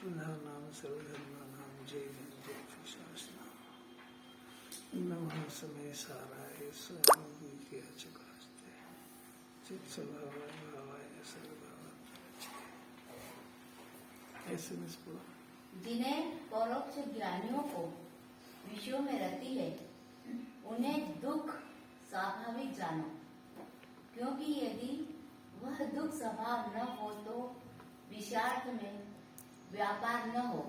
प्रधानां सर्वधर्माणां जय शासना नमः समय साराय स्वामी चकास्ते चित स्वभावाय भावाय सर्वभावाय। ऐसे में जिन्हें परोक्ष ज्ञानियों को विषयों में रति है, उन्हें दुख स्वाभाविक जानो, क्योंकि यदि वह दुख स्वभाव न हो तो विषयार्थ में व्यापार न हो।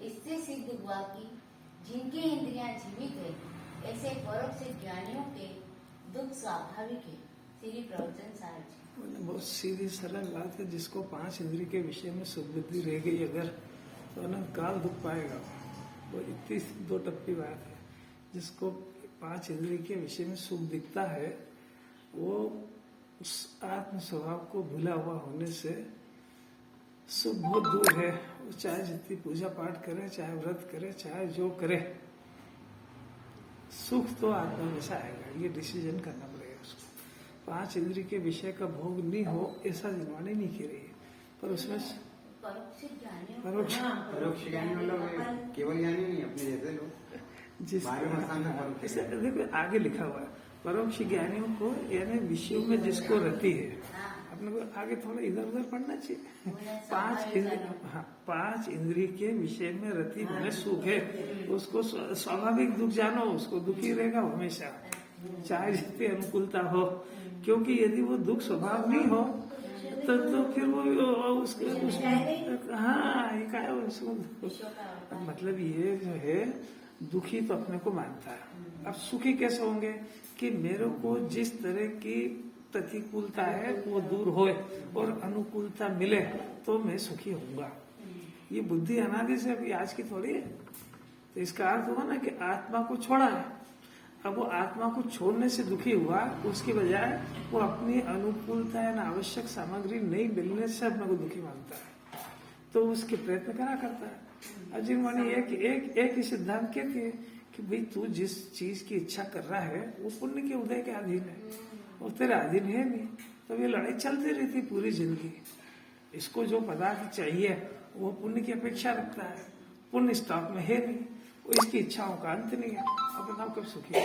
इससे सिद्ध हुआ कि जिनके इंद्रियां जीवित है, ऐसे परोक्ष ज्ञानियों के दुख स्वाभाविक है। श्री प्रवचन सार जी। बहुत सीधी सरल बात है। जिसको 5 इंद्रिय के विषय में सुबुद्धि रह गई अगर, तो अनंत काल दुख पाएगा। वो इतनी 2 टप्पी बात है। जिसको 5 इंद्रिय के विषय में सुख दिखता है, वो उस आत्म स्वभाव को भूला हुआ होने से सुख बहुत दूर है। वो चाहे जितनी पूजा पाठ करे, चाहे व्रत करे, चाहे जो करे, सुख तो आत्मा में से आएगा। ये डिसीजन करना पड़ेगा उसको। 5 इंद्रिय के विषय का भोग नहीं हो ऐसा जिनवाणी नहीं की रही है, पर उसमें परोक्ष ज्ञानी मतलब केवल ज्ञानी नहीं, अपने जैसे लोग जिस देखो आगे लिखा हुआ है परोक्ष ज्ञानियों को, यानी विषयों में जिसको रति है। अपने को आगे थोड़ा इधर उधर पढ़ना चाहिए। 5 इंद्रिय के विषय में रति में सुख है, उसको स्वाभाविक दुख जानो। उसको दुखी रहेगा हमेशा, चाहे जितनी अनुकूलता हो। क्योंकि यदि वो दुख स्वभाव नहीं हो तो फिर वो उसको मतलब ये जो है दुखी तो अपने को मानता है। अब सुखी कैसे होंगे कि मेरे को जिस तरह की प्रतिकूलता है वो दूर होए और अनुकूलता मिले तो मैं सुखी होऊंगा। ये बुद्धि अनादि से अभी आज की थोड़ी है। तो इसका अर्थ हुआ ना कि आत्मा को छोड़ा है। अब वो आत्मा को छोड़ने से दुखी हुआ, उसके बजाय वो अपनी अनुकूलता या आवश्यक सामग्री नहीं मिलने से अपने को दुखी मानता है, तो उसके प्रयत्न करा करता है। अर्जुन वाणी एक ही सिद्धांत कहती है कि भाई तू जिस चीज की इच्छा कर रहा है वो पुण्य के उदय के अधीन है और तेरे अधीन है नहीं। तो ये लड़ाई चलती रहती पूरी जिंदगी। इसको जो पदार्थ चाहिए वो पुण्य की अपेक्षा रखता है, पुण्य स्टॉक में है नहीं, वो इसकी इच्छाओं का अंत नहीं है। अब बताओ कब सुखी है?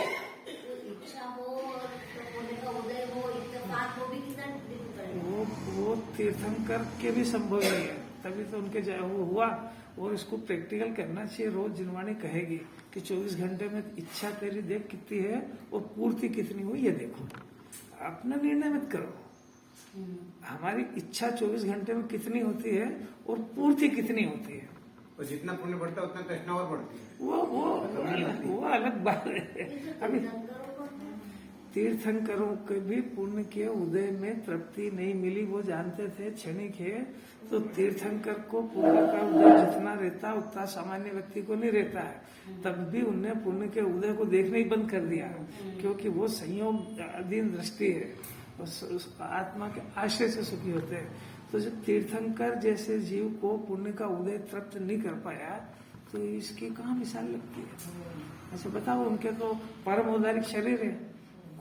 वो तीर्थंकर के भी संभव नहीं है, तभी तो उनके वो हुआ। और इसको प्रैक्टिकल करना चाहिए। रोज जिनवाणी कहेगी कि 24 घंटे में इच्छा तेरी देख कितनी है और पूर्ति कितनी हुई ये देखो। अपना निर्णय मत करो। हमारी इच्छा 24 घंटे में कितनी होती है और पूर्ति कितनी होती है। और जितना पुण्य बढ़ता है उतना तृष्णा और बढ़ती है। वो अलग बात है। अभी तीर्थंकरों के भी पुण्य के उदय में तृप्ति नहीं मिली, वो जानते थे क्षणिक है। तो तीर्थंकर को पुण्य का उदय जितना रहता उतना सामान्य व्यक्ति को नहीं रहता है। तब भी उनने पुण्य के उदय को देखना ही बंद कर दिया, क्योंकि वो संयोग अधीन दृष्टि है। उस आत्मा के आश्रय से सुखी होते हैं। तो जब तीर्थंकर जैसे जीव को पुण्य का उदय तृप्त नहीं कर पाया तो इसकी कहाँ मिसाल लगती है। अच्छा बताओ, उनके तो परम औदारिक शरीर है,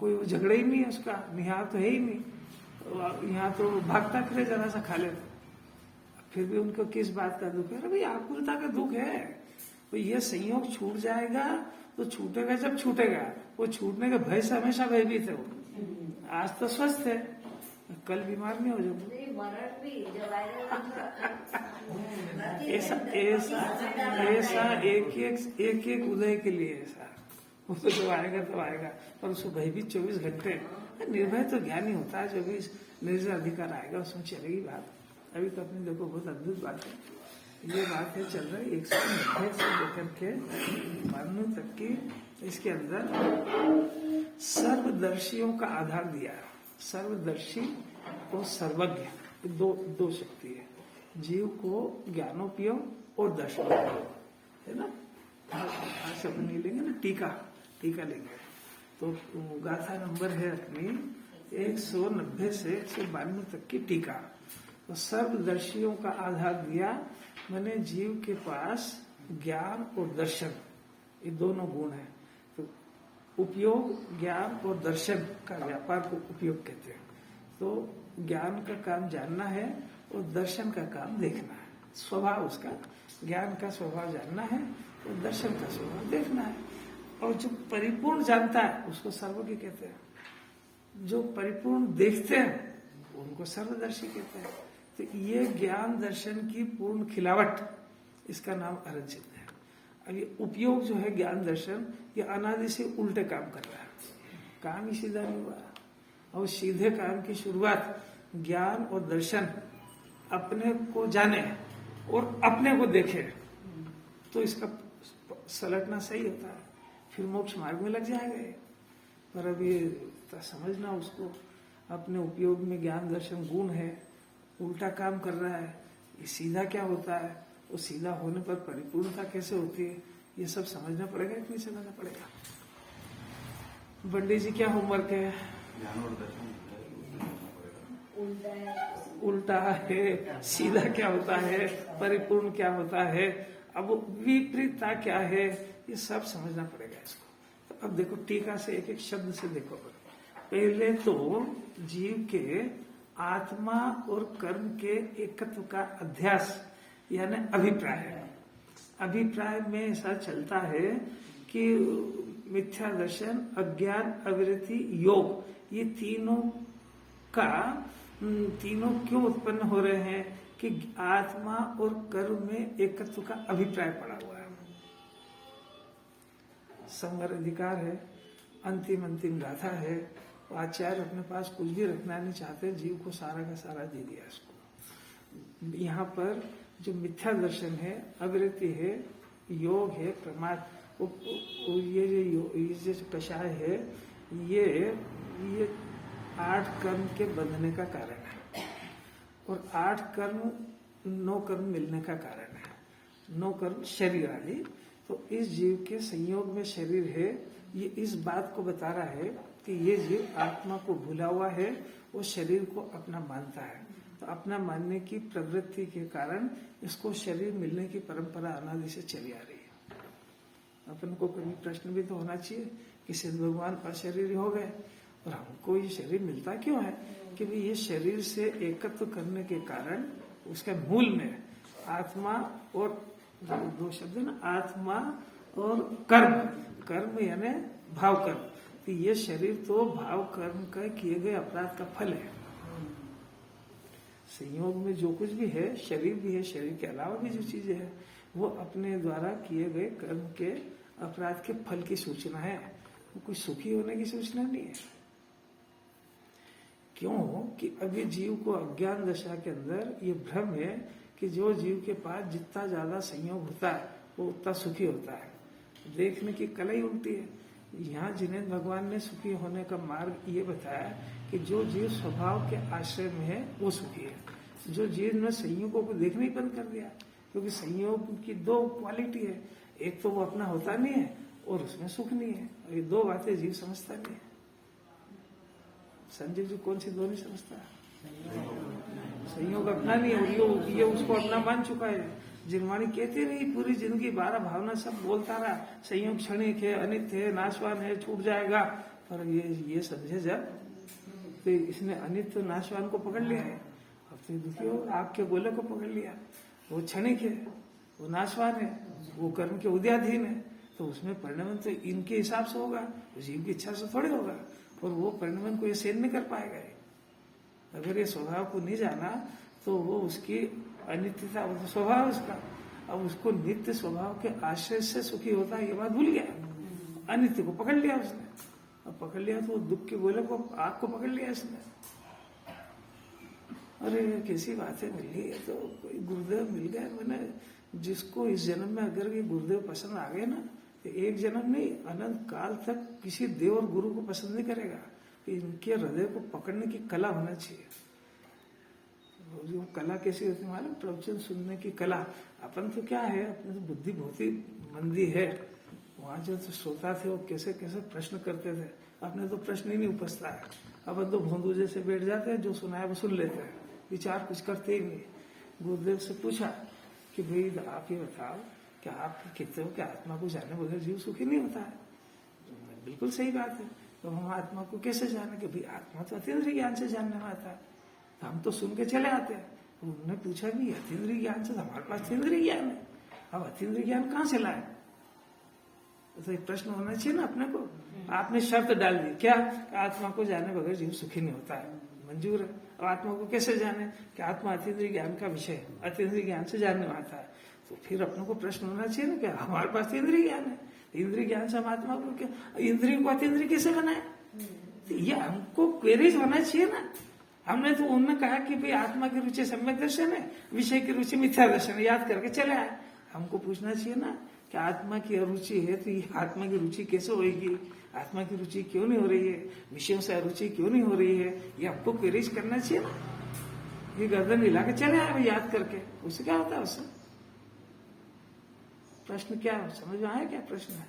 कोई वो झगड़ा ही नहीं है उसका, निहार तो है ही नहीं। यहाँ तो भागता फिरे जरा सा खा ले, फिर भी उनको किस बात का दुख है? अरे भाई आकुलता का दुख है। तो ये संयोग छूट जाएगा तो छूटेगा जब छूटेगा। वो छूटने के भय से हमेशा भयभीत है। वो आज तो स्वस्थ है, कल बीमार नहीं हो जाओगे। ऐसा एक उदय के लिए ऐसा। वो तो जब आएगा तब आएगा, पर उसको भयभीत 24 घंटे। निर्भय तो ज्ञानी होता है, जो भी निर्जय अधिकार आएगा उसमें चलेगी बात। अभी तो अपनी देखो बहुत अद्भुत बात है। ये बात है चल रही 190 से लेकर के 92 तक की। इसके अंदर सर्वदर्शियों का आधार दिया है। सर्वदर्शी और सर्वज्ञ दो शक्ति है। जीव को ज्ञानोपयोग और दर्शनोपयोग है ना। आज अपन नहीं लेंगे ना, टीका लेंगे। तो गाथा नंबर है अपनी 190 से 192 तक की टीका। तो सर्वदर्शियों का आधार दिया, मैंने जीव के पास ज्ञान और दर्शन ये दोनों गुण है। तो उपयोग, ज्ञान और दर्शन का व्यापार को उपयोग कहते हैं। तो ज्ञान का काम जानना है और दर्शन का काम देखना है, स्वभाव उसका, ज्ञान का स्वभाव जानना है और दर्शन का स्वभाव देखना है। और जो परिपूर्ण जानता है उसको सर्वज्ञ कहते हैं, जो परिपूर्ण देखते हैं उनको सर्वदर्शी कहते हैं। तो ये ज्ञान दर्शन की पूर्ण खिलावट, इसका नाम अरचित है। अब ये उपयोग जो है ज्ञान दर्शन, ये अनादि से उल्टे काम कर रहा है, काम ही सीधा नहीं हुआ। और सीधे काम की शुरुआत ज्ञान और दर्शन अपने को जाने और अपने को देखे, तो इसका सलटना सही होता है, फिर मोक्ष मार्ग में लग जाएगा ये। पर अब ये समझना उसको, अपने उपयोग में ज्ञान दर्शन गुण है, उल्टा काम कर रहा है, ये सीधा क्या होता है, वो सीधा होने पर परिपूर्णता कैसे होती है, ये सब समझना पड़ेगा, इतनी समझना पड़ेगा। बंडी जी क्या होमवर्क है? ज्ञान और दर्शन उल्टा है, उल्टा है, सीधा क्या होता है, परिपूर्ण क्या होता है, अब विपरीतता क्या है, ये सब समझना पड़ेगा इसको। तो अब देखो टीका से एक एक शब्द से देखो। पहले तो जीव के आत्मा और कर्म के एकत्व का अध्यास यानी अभिप्राय है। अभिप्राय में ऐसा चलता है कि मिथ्या दर्शन, अज्ञान, अविरति, योग, ये तीनों क्यों उत्पन्न हो रहे हैं कि आत्मा और कर्म में एकत्व का अभिप्राय पड़ा हुआ है। संवर अधिकार है, अंतिम गाथा है, आचार्य अपने पास कुछ भी रखना नहीं चाहते, जीव को सारा का सारा दे दिया इसको। यहाँ पर जो मिथ्या दर्शन है, अविरति है, योग है, प्रमाद, ये जो कषाय है, ये 8 कर्म के बंधने का कारण है, और 8 कर्म 9 कर्म मिलने का कारण है। 9 कर्म शरीर आदि, तो इस जीव के संयोग में शरीर है, ये इस बात को बता रहा है कि ये जीव आत्मा को भूला हुआ है, वो शरीर को अपना मानता है। तो अपना मानने की प्रवृत्ति के कारण इसको शरीर मिलने की परंपरा अनादि से चली आ रही है। अपन को कभी प्रश्न भी तो होना चाहिए कि सिद्ध भगवान अशरीरी हो गए और हमको ये शरीर मिलता क्यों है, कि भाई ये शरीर से एकत्व करने के कारण उसके मूल में आत्मा और 2 शब्द है ना, आत्मा और कर्म यानी भाव कर्म। तो ये शरीर तो भाव कर्म का किए गए अपराध का फल है। संयोग में जो कुछ भी है, शरीर भी है, शरीर के अलावा भी जो चीजें है, वो अपने द्वारा किए गए कर्म के अपराध के फल की सूचना है, वो कोई सुखी होने की सूचना नहीं है। क्यों कि अभी जीव को अज्ञान दशा के अंदर ये भ्रम है कि जो जीव के पास जितना ज्यादा संयोग होता है वो उतना सुखी होता है। देखने की कला ही उल्टी है। यहाँ जिन्हें भगवान ने सुखी होने का मार्ग ये बताया कि जो जीव स्वभाव के आश्रय में है वो सुखी है। जो जीव ने संयोगों को देखना ही बंद कर दिया, क्योंकि संयोग की 2 क्वालिटी है, एक तो वो अपना होता नहीं है और उसमें सुख नहीं है। ये 2 बातें जीव समझता नहीं है। संजय जी कौन सी 2 नहीं समझता? संयोग अपना नहीं है, ये उसको अपना मान चुका है। जिनवाणी कहती नहीं पूरी जिंदगी 12 भावना सब बोलता रहा, संयोग क्षणिक है, अनित्य है, नाशवान है, छूट जाएगा, पर ये समझे जब तो इसने अनित्य नाशवान को पकड़ लिया है। अब तो दुखी हो, आग के गोले को पकड़ लिया, वो क्षणिक है, वो नाशवान है, वो कर्म के उद्याधीन है, तो उसमें परिणमन तो इनके हिसाब से होगा, जीव की इच्छा से थोड़े होगा, और वो परिणमन को ये सहन नहीं कर पाएगा। अगर ये स्वभाव को नहीं जाना तो वो उसकी अनित्यता, वो स्वभाव उसका, अब उसको नित्य स्वभाव के आश्रय से सुखी होता है ये बात भूल गया। अनित्य को पकड़ लिया उसने, अब पकड़ लिया तो दुख के गोले को, आग को पकड़ लिया इसने। अरे कैसी बातें मिल गई है, तो कोई गुरुदेव मिल गए, मैंने जिसको इस जन्म में अगर ये गुरुदेव पसंद आ गए ना, तो एक जन्म नहीं अनंत काल तक किसी देव और गुरु को पसंद नहीं करेगा। इनके हृदय को पकड़ने की कला होना चाहिए। जो कला कैसी होती है मालूम? प्रवचन सुनने की कला। अपन तो क्या है, अपनी तो बुद्धि बहुत ही मंदी है। वहां जो तो श्रोता थे वो कैसे कैसे प्रश्न करते थे, अपने तो प्रश्न ही नहीं उपजता है। अपन तो भोंदू जैसे बैठ जाते हैं, जो सुना है वो सुन लेते हैं, विचार कुछ करते ही नहीं। गुरुदेव से पूछा कि भाई आप ये बताओ कि आप कहते हो कि आत्मा को जाने बगैर जीव सुखी नहीं होता है। बिल्कुल सही बात है। तो हम आत्मा को कैसे जाने? कि भाई आत्मा तो अतीन्द्रिय ज्ञान से जानने में आता है, तो हम तो सुन के चले आते हैं, उन्होंने पूछा कि अतीन्द्रिय ज्ञान से तो हमारे पास अतीन्द्रिय ज्ञान है, अब अतीन्द्रिय ज्ञान कहाँ से लाए? तो एक प्रश्न होना चाहिए ना अपने को। आपने शर्त डाल दी क्या? आत्मा को जाने बगैर जीव सुखी नहीं होता है, मंजूर है। अब आत्मा को कैसे जाने? कि आत्मा अतीन्द्रिय ज्ञान का विषय है, अतीन्द्रिय ज्ञान से जानने आता है। तो फिर अपने को प्रश्न होना चाहिए ना कि हमारे पास इंद्रिय ज्ञान है, इंद्रिय ज्ञान से हम आत्मा को क्या, इंद्रिय को अतीन्द्रिय कैसे बनाए? तो ये हमको क्वेरीज होना चाहिए ना। हमने तो उन्होंने कहा कि भाई आत्मा की रुचि सम्यक दर्शन है, विषय की रुचि मिथ्या दर्शन है, याद करके चले आए। हमको पूछना चाहिए ना कि आत्मा की अरुचि है तो ये आत्मा की रुचि कैसे होगी, आत्मा की रुचि क्यों नहीं हो रही है, विषयों से अरुचि क्यों नहीं हो रही है, ये हमको क्वेरीज करना चाहिए ना। ये गर्दन हिला के चले आए याद करके, उससे क्या होता है? उससे प्रश्न क्या है? समझ में आया क्या प्रश्न है?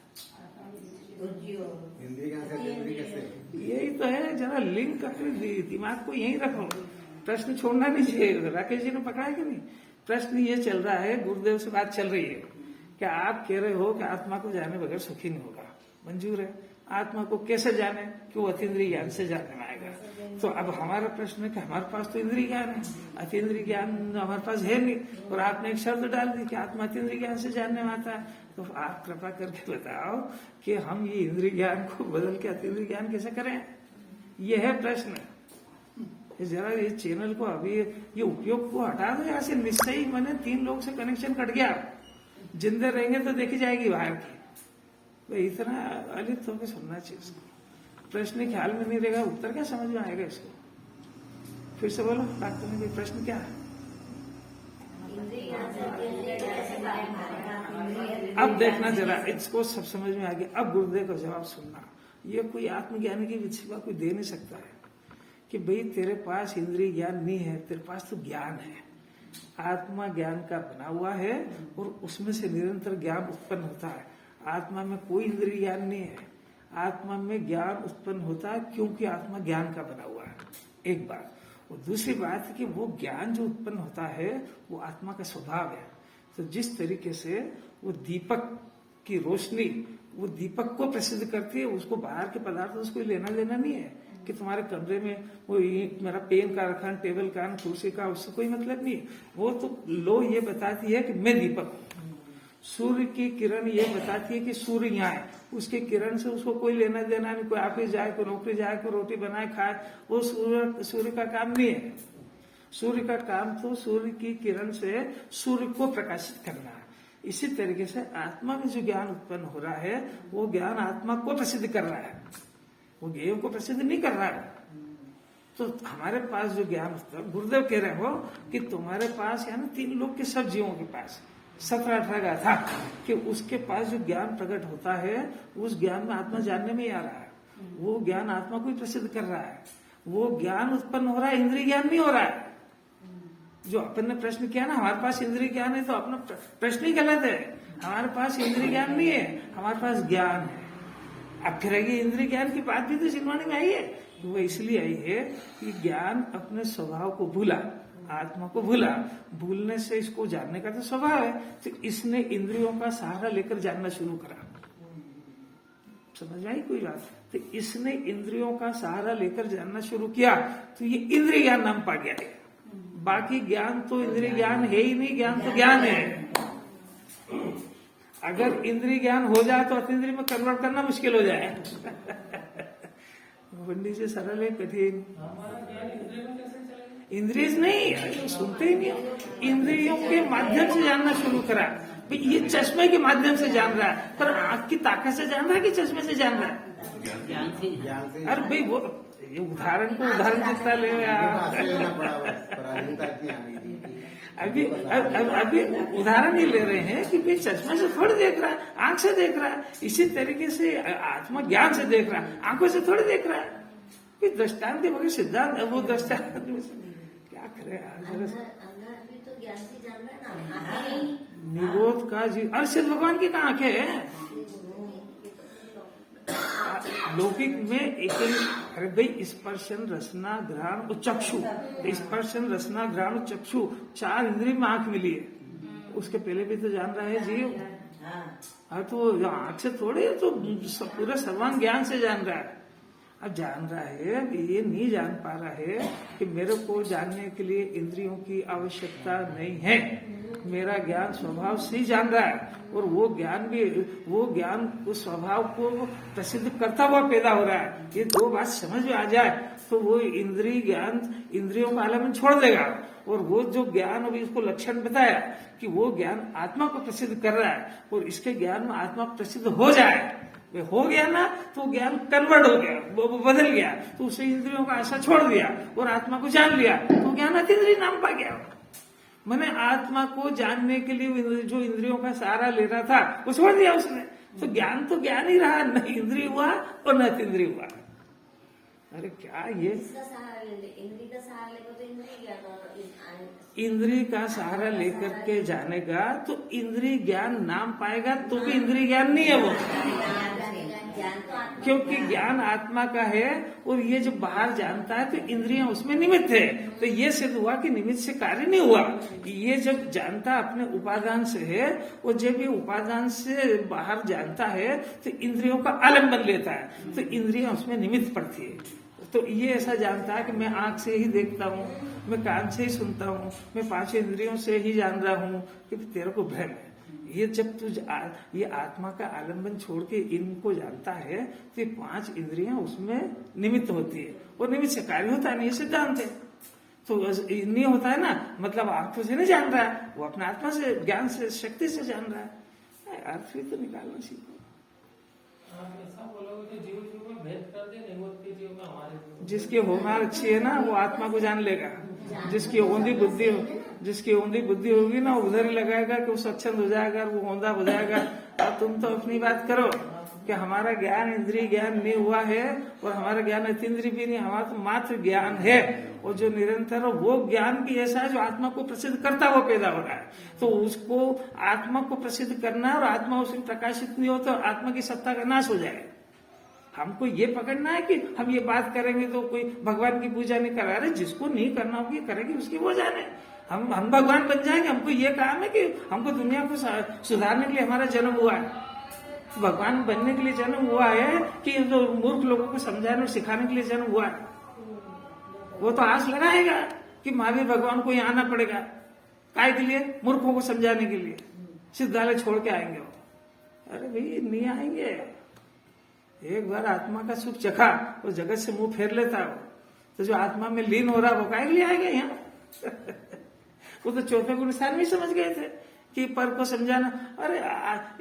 इंद्रिय ज्ञान से अतीन्द्रिय कैसे? यही तो है, जरा लिंक अपने दिमाग को यहीं रखो, प्रश्न छोड़ना नहीं चाहिए। राकेश जी ने पकड़ा है कि नहीं? प्रश्न ये चल रहा है, गुरुदेव से बात चल रही है कि आप कह रहे हो कि आत्मा को जाने बगैर सुखी नहीं होगा, मंजूर है। आत्मा को कैसे जाने? कि वो अतीन्द्रिय ज्ञान से जानने में आएगा। तो अब हमारा प्रश्न है कि हमारे पास तो इंद्रिय ज्ञान है, अतीन्द्रिय ज्ञान हमारे पास है नहीं, और आपने एक शर्त डाल दी कि आत्मा अतीन्द्रिय ज्ञान से जानने में आता है। तो आप कृपा करके बताओ कि हम ये इंद्रिय ज्ञान को बदल के अतीन्द्रिय ज्ञान कैसे करें? ये है प्रश्न। जरा ये चैनल को अभी ये उपयोग को हटा दो यहाँ से, निश्चय मैंने 3 लोग से कनेक्शन कट गया। जिंदे रहेंगे तो देखी जाएगी बाहर की। भाई इतना अलिप्त होकर सुनना चाहिए इसको। प्रश्न ख्याल में नहीं रहेगा, उत्तर क्या समझ में आएगा इसको? फिर से बोलो, डॉक्टर ने प्रश्न क्या है? अब देखना जरा, इसको सब समझ में आ गया। अब गुरुदेव का जवाब सुनना। ये कोई आत्मज्ञानी की विषय कोई दे नहीं सकता है कि भाई तेरे पास इंद्रिय ज्ञान नहीं है, तेरे पास तो ज्ञान है, आत्मा ज्ञान का बना हुआ है और उसमें से निरंतर ज्ञान उत्पन्न होता है। आत्मा में कोई इंद्रिय ज्ञान नहीं है, आत्मा में ज्ञान उत्पन्न होता है क्योंकि आत्मा ज्ञान का बना हुआ है, एक बात। और दूसरी बात है कि वो ज्ञान जो उत्पन्न होता है वो आत्मा का स्वभाव है। तो जिस तरीके से वो दीपक की रोशनी वो दीपक को प्रसिद्ध करती है, उसको बाहर के पदार्थों से कोई लेना देना नहीं है कि तुम्हारे कमरे में वो मेरा पेन का रखा, टेबल का, कुर्सी का, उससे कोई मतलब नहीं। वो तो लो ये बताती है कि मैं दीपक हूँ। सूर्य की किरण ये बताती है कि सूर्य यहाँ है, उसके किरण से उसको कोई लेना देना नहीं। कोई ऑफिस जाए, कोई नौकरी जाए, कोई रोटी बनाए खाए, वो सूर्य का काम नहीं है। सूर्य का काम तो सूर्य की किरण से सूर्य को प्रकाशित करना है। इसी तरीके से आत्मा में जो ज्ञान उत्पन्न हो रहा है वो ज्ञान आत्मा को प्रसिद्ध कर रहा है, वो ज्ञेय को प्रसिद्ध नहीं कर रहा है। तो हमारे पास जो ज्ञान होता है, गुरुदेव कह रहे हो कि तुम्हारे पास यानी 3 लोग के सब जीवों के पास 17-18 का था कि उसके पास जो ज्ञान प्रकट होता है उस ज्ञान में आत्मा जानने में ही आ रहा है, वो ज्ञान आत्मा को ही प्रसिद्ध कर रहा है। वो ज्ञान उत्पन्न हो रहा है, इंद्रिय ज्ञान नहीं हो रहा है। जो अपन ने प्रश्न किया ना, हमारे पास इंद्रिय ज्ञान है, तो अपना प्रश्न ही गलत है। हमारे पास इंद्रिय ज्ञान नहीं है, हमारे पास ज्ञान है। अब फिर इंद्रिय ज्ञान की बात भी तो चिन्वाणी में आई है। वो इसलिए आई है कि ज्ञान अपने स्वभाव को भूला, आत्मा को भूला, भूलने से इसको जानने का तो स्वभाव है, तो इसने इंद्रियों का सहारा लेकर जानना शुरू करा। समझ आई कोई बात? तो इसने इंद्रियों का सहारा लेकर जानना शुरू किया, तो ये इंद्रिय ज्ञान नाम पा गया है। बाकी ज्ञान तो इंद्रिय ज्ञान है ही नहीं, ज्ञान तो ज्ञान है। अगर इंद्रिय ज्ञान हो जाए तो अतीन्द्रिय में कन्वर्ट करना मुश्किल हो जाए। पंडित से सरल है, कठिन। इंद्रिय नहीं सुनते ही नहीं, इंद्रियों के माध्यम से जानना शुरू करा। ये चश्मे के माध्यम से जान रहा है, पर आंख की ताकत से जान रहा है कि चश्मे से जान रहा है? ज्ञान से। अरे भाई वो ये उदाहरण को उदाहरण जितना ले अभी उदाहरण ये ले रहे हैं कि भाई चश्मे से थोड़ी देख रहा है, आंख से देख रहा है। इसी तरीके से आत्मा ज्ञान से देख रहा है, आंखों से थोड़ी देख रहा है। दृष्टांत के बगैर सिद्धांत, वो दृष्टांत क्या करे निरोध का जी। अरे सिद्ध भगवान की कहाँ आंखें है? लौकिक में एक हृदय स्पर्शन रसना घ्राण चक्षु, स्पर्शन रसना घ्राण चक्षु 4 इंद्रिय में आंख मिली है। उसके पहले भी तो जान रहा है जीव। हाँ, तो आंख से थोड़े तो पूरा सर्वांग ज्ञान से जान रहा है। अब जान रहा है, ये नहीं जान पा रहा है कि मेरे को जानने के लिए इंद्रियों की आवश्यकता नहीं है। मेरा ज्ञान स्वभाव से ही जान रहा है, और वो ज्ञान उस स्वभाव को प्रसिद्ध करता हुआ पैदा हो रहा है। ये दो बात समझ में आ जाए तो वो इंद्रिय ज्ञान इंद्रियों का आलम्बन छोड़ देगा, और वो जो ज्ञान अभी इसको लक्षण बताया कि वो ज्ञान आत्मा को प्रसिद्ध कर रहा है, और इसके ज्ञान में आत्मा प्रसिद्ध हो जाए, वे हो गया ना, तो ज्ञान कन्वर्ट हो गया, वो बदल गया, तो उसे इंद्रियों का आशा छोड़ दिया और आत्मा को जान लिया, तो ज्ञान अतीन्द्रिय नाम पा गया। मैंने आत्मा को जानने के लिए जो इंद्रियों का सहारा ले रहा था वो छोड़ दिया उसने, तो ज्ञान ही रहा, न इंद्रिय हुआ और न अतीन्द्रिय हुआ। अरे क्या ये इसका सहारा इंद्रिय का सहारा लेकर तो इंद्रिय ज्ञान, इंद्रिय का सहारा लेकर के जानेगा तो इंद्रिय ज्ञान नाम पाएगा, तो भी इंद्रिय ज्ञान नहीं है वो, ज्ञान तो आत्मा, क्योंकि ज्ञान आत्मा का है, और ये जब बाहर जानता है तो इंद्रियां उसमें निमित्त है। तो ये सिद्ध हुआ कि निमित्त से कार्य नहीं हुआ। ये जब जानता अपने उपादान से है, और जब ये उपादान से बाहर जानता है तो इंद्रियों का आलम्बन लेता है, तो इंद्रियां उसमें निमित्त पड़ती है। तो ये ऐसा जानता है कि मैं आंख से ही देखता हूँ, मैं कान से ही सुनता हूँ, मैं 5 इंद्रियों से ही जान रहा हूँ, कि तेरे को भ्रम है। ये जब तू ये आत्मा का आलम्बन छोड़ के इनको जानता है तो ये 5 इंद्रियां उसमें निमित्त होती है, और निमित्त से कार्य होता है, नहीं सिद्धांत है। तो नहीं होता है ना, मतलब आंखों से नहीं जान रहा है, वो अपना आत्मा से, ज्ञान से, शक्ति से जान रहा है। अर्थ भी तो निकालना सीखो। ऐसा बोलोगे कि जीव जीव में भेद कर दे, नहीं होती जीव में हमारे जिसकी होमार अच्छी है ना वो आत्मा को जान लेगा, जिसकी औंधी बुद्धि होगी ना उधर ही लगाएगा कि वो स्वच्छंद हो जाएगा, वो औंधा हो जाएगा। और तुम तो अपनी बात करो कि हमारा ज्ञान इंद्रिय ज्ञान नहीं हुआ है, और हमारा ज्ञान अतीन्द्रिय भी नहीं, हमारा तो मात्र ज्ञान है, और जो निरंतर वो ज्ञान भी ऐसा है जो आत्मा को प्रसिद्ध करता हुआ पैदा हो रहा है। तो उसको आत्मा को प्रसिद्ध करना है, और आत्मा उसमें प्रकाशित नहीं हो तो आत्मा की सत्ता का नाश हो जाएगा। हमको ये पकड़ना है कि हम ये बात करेंगे तो कोई भगवान की पूजा नहीं करा रहे, जिसको नहीं करना होगी करेगी उसकी वो जाने। हम भगवान बन जाएंगे, हमको ये काम है कि हमको दुनिया को सुधारने के लिए हमारा जन्म हुआ है, भगवान बनने के लिए जन्म हुआ है कि जो मूर्ख लोगों को समझाने और सिखाने के लिए जन्म हुआ है। वो तो आस लगाएगा कि महावीर भगवान को यहाँ आना पड़ेगा, काय के लिए? मूर्खों को समझाने के लिए। सिद्धालय छोड़ के आएंगे वो। अरे भाई नहीं आएंगे, एक बार आत्मा का सुख चखा और जगत से मुंह फेर लेता हो, तो जो आत्मा में लीन हो रहा है वो काय के लिए आएगा यहाँ? वो तो चौथे गुण स्थान में समझ गए थे कि पर को समझाना। अरे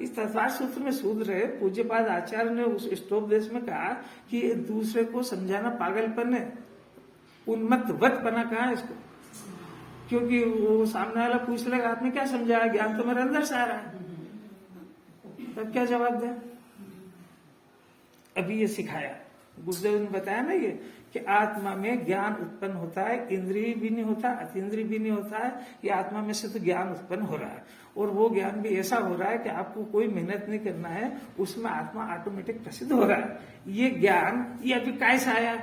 इस तत्वार सूत्र में सूद रहे पूज्यपाद आचार्य ने उस स्टोपदेश में कहा कि दूसरे को समझाना पागलपन है, उन्मत्तवतपना कहा इसको, क्योंकि वो सामने वाला पूछ लेगा आपने क्या समझाया, ज्ञान तो मेरे अंदर से आ रहा है, तब क्या जवाब दे? अभी ये सिखाया गुरुदेव ने बताया ना ये कि आत्मा में ज्ञान उत्पन्न होता है, इंद्रिय भी नहीं होता, अतीन्द्रिय भी नहीं होता है, ये आत्मा में से तो ज्ञान उत्पन्न हो रहा है। और वो ज्ञान भी ऐसा हो रहा है कि आपको कोई मेहनत नहीं करना है, उसमें आत्मा ऑटोमेटिक प्रसिद्ध हो रहा है। ये ज्ञान ये अभी कैसे आया?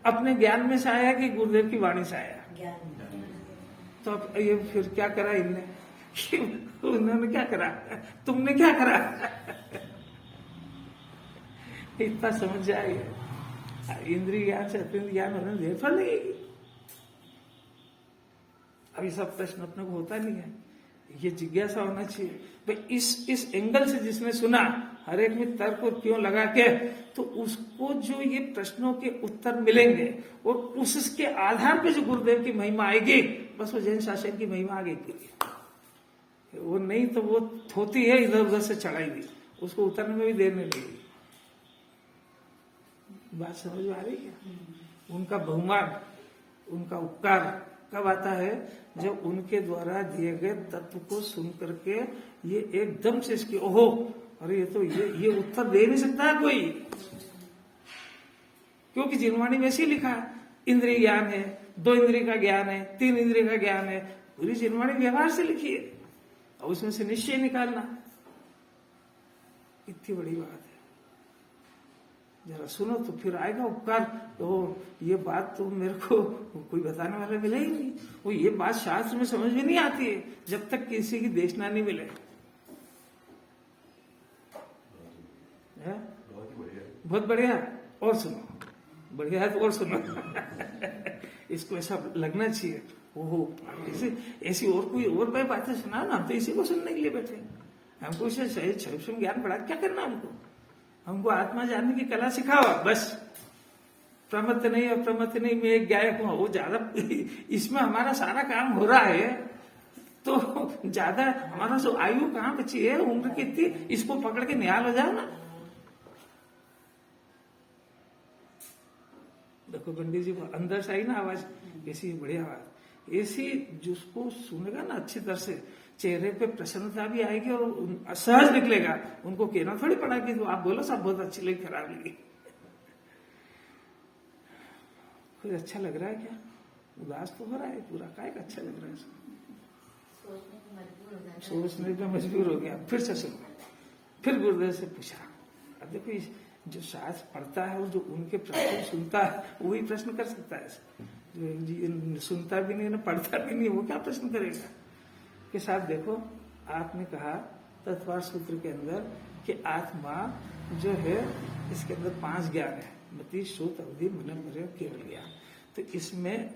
अपने ज्ञान में से आया कि गुरुदेव की वाणी से आया? तो अब ये फिर क्या करा इनने? उन्होंने क्या करा, तुमने क्या करा? इतना समझ जाएगा। इंद्रिय ज्ञान से अतीन्द्रिय ज्ञान होने में देर फल लगेगी। अभी सब प्रश्न अपने को होता नहीं है, ये जिज्ञासा होना चाहिए भाई। इस एंगल से जिसने सुना, हर एक में तर्क को क्यों लगा के, तो उसको जो ये प्रश्नों के उत्तर मिलेंगे और उसके आधार पे जो गुरुदेव की महिमा आएगी, बस वो जैन शासन की महिमा आगे की। वो नहीं तो वो होती है इधर उधर से चढ़ाएगी, उसको उतरने में भी देर नहीं लगेगी। बात समझ में आ रही है? उनका बहुमान, उनका उपकार कब आता है? जब उनके द्वारा दिए गए तत्व को सुन करके ये एकदम से इसकी ओहो, अरे ये तो ये उत्तर दे नहीं सकता है कोई, क्योंकि जिनवाणी में से लिखा इंद्रिय ज्ञान है, 2 इंद्रिय का ज्ञान है, 3 इंद्रिय का ज्ञान है, पूरी जिनवाणी व्यवहार से लिखी है, और उसमें से निश्चय निकालना इतनी बड़ी बात है। जरा सुनो तो फिर आएगा उपकार। तो ये बात तो मेरे को कोई बताने वाला मिला ही नहीं, वो ये बात शास्त्र में समझ में नहीं आती है जब तक किसी की देशना नहीं मिले। बहुत बढ़िया। और सुनो, बढ़िया है तो और सुनो। इसको ऐसा लगना चाहिए, ओहो ऐसी और कोई और भाई बातें सुना ना, हम तो इसी को सुनने के लिए बैठे हैं। हमको इसे सूक्ष्म ज्ञान पढ़ा क्या करना, हमको आत्मा जानने की कला सिखाओ बस। प्रमत्त नहीं और प्रमत्त नहीं, मैं एक गायक हूँ, वो ज्यादा इसमें हमारा सारा काम हो रहा है, तो ज्यादा हमारा जो आयु कहाँ बची है, उम्र कितनी, इसको पकड़ के निहाल हो जाओ ना। देखो पंडित जी को अंदर से आई ना आवाज, ऐसी बढ़िया आवाज, ऐसी जिसको सुनेगा ना अच्छी तरह से, चेहरे पे प्रसन्नता भी आएगी और सहज निकलेगा। उनको कहना थोड़ी पड़ा कि आप बोलो सब बहुत अच्छी लगी, खराब लगी। कुछ अच्छा लग रहा है क्या? उदास तो हो रहा है पूरा, काय का अच्छा लग रहा है? सोचने पे मजबूर हो गया। फिर से सुनो, फिर गुरुदेव से पूछा। अब देखो जो शास्त्र पढ़ता है और जो उनके प्रश्न सुनता है वही प्रश्न कर सकता है। जो सुनता भी नहीं ना पढ़ता भी नहीं, वो क्या प्रश्न करेगा? के साथ देखो, आपने कहा तत्वार सूत्र के अंदर कि आत्मा जो है इसके अंदर 5 ज्ञान है, मति, श्रुत, अवधि, मन, पर्य, केवल ज्ञान। तो इसमें